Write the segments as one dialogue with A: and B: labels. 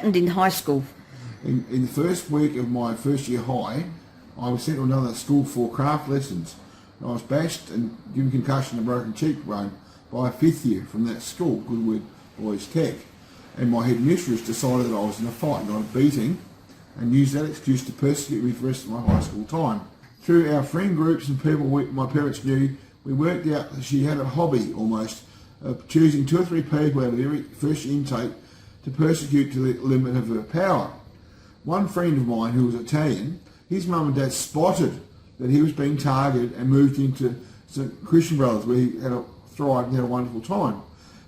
A: happened in high school?
B: In the first week of my first year high, I was sent to another school for craft lessons. I was bashed and given concussion and broken cheekbone by a fifth year from that school, Goodwood Boys Tech. And my headmistress decided that I was in a fight, not a beating, and used that excuse to persecute me for the rest of my high school time. Through our friend groups and people my parents knew, we worked out that she had a hobby almost of choosing 2 or 3 people out of every first intake to persecute to the limit of her power. One friend of mine who was Italian, his mum and dad spotted that he was being targeted and moved into St. Christian Brothers, where he had thrived and had a wonderful time.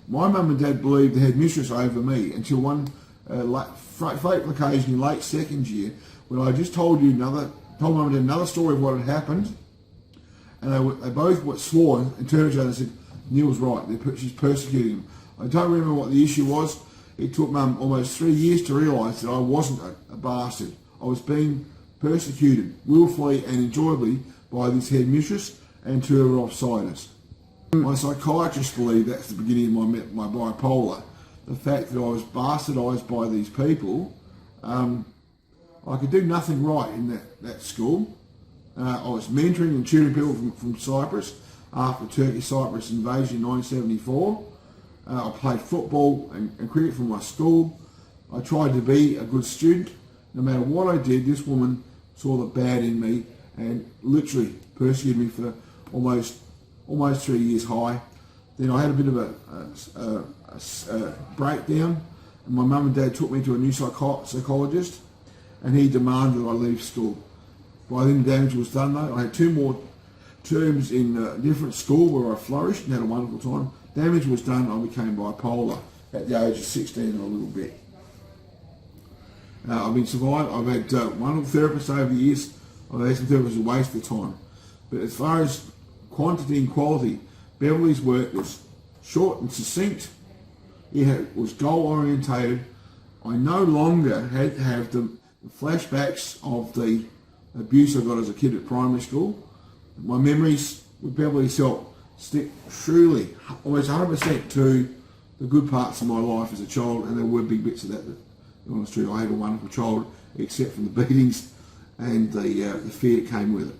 B: My mum and dad believed the headmistress over me until one fateful occasion in late second year when I just told mum and dad another story of what had happened, and they both swore and turned to each other and said, Neil's right, she's persecuting him. I don't remember what the issue was. It took Mum almost 3 years to realise that I wasn't a bastard. I was being persecuted willfully and enjoyably by this headmistress and 2 other offsiders. My psychiatrist believed that's the beginning of my bipolar. The fact that I was bastardised by these people. I could do nothing right in that school. I was mentoring and tutoring people from Cyprus after the Turkey Cyprus invasion in 1974. I played football and cricket for my school. I tried to be a good student. No matter what I did, this woman saw the bad in me and literally persecuted me for almost 3 years high. Then I had a bit of a breakdown, and my mum and dad took me to a new psychologist, and he demanded that I leave school. By then the damage was done though. I had 2 more terms in a different school where I flourished and had a wonderful time. Damage was done, I became bipolar at the age of 16 and a little bit. I've been survived. I've had wonderful therapists over the years. I've had some therapists who waste the time. But as far as quantity and quality, Beverly's work was short and succinct. It was goal orientated. I no longer had to have the flashbacks of the abuse I got as a kid at primary school. My memories with Beverly stick truly, almost 100% to the good parts of my life as a child, and there were big bits of that. To be honest with you, I had a wonderful childhood, except for the beatings and the fear that came with it.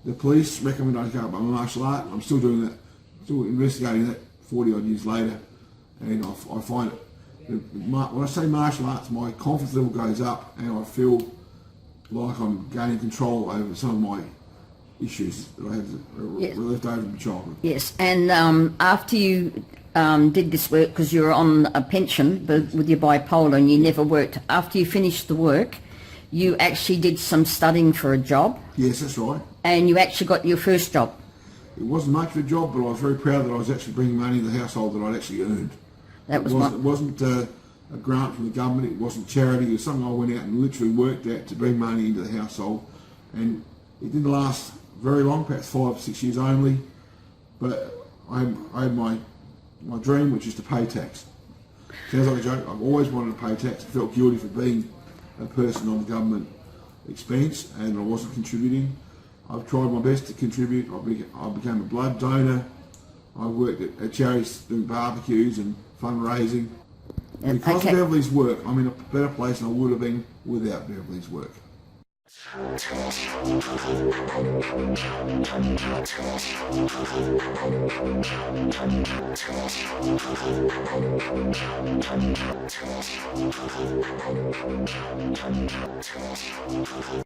B: The police recommend I go up my martial art. I'm still doing that, still investigating that 40 odd years later, and I find it, when I say martial arts, my confidence level goes up and I feel like I'm gaining control over some of my issues that I had left over from childhood.
A: Yes, and after you did this work, because you were on a pension with your bipolar and you never worked, after you finished the work, you actually did some studying for a job.
B: Yes, that's right.
A: And you actually got your first job.
B: It wasn't much of a job, but I was very proud that I was actually bringing money into the household that I'd actually earned. It wasn't a grant from the government, it wasn't charity, it was something I went out and literally worked at to bring money into the household. And it didn't last very long, perhaps 5 or 6 years only, but I had my dream, which is to pay tax. Sounds like a joke. I've always wanted to pay tax. I felt guilty for being a person on the government expense, and I wasn't contributing. I've tried my best to contribute. I became a blood donor. I worked at charities doing barbecues and fundraising. Because of Beverly's work, I'm in a better place than I would have been without Beverly's work.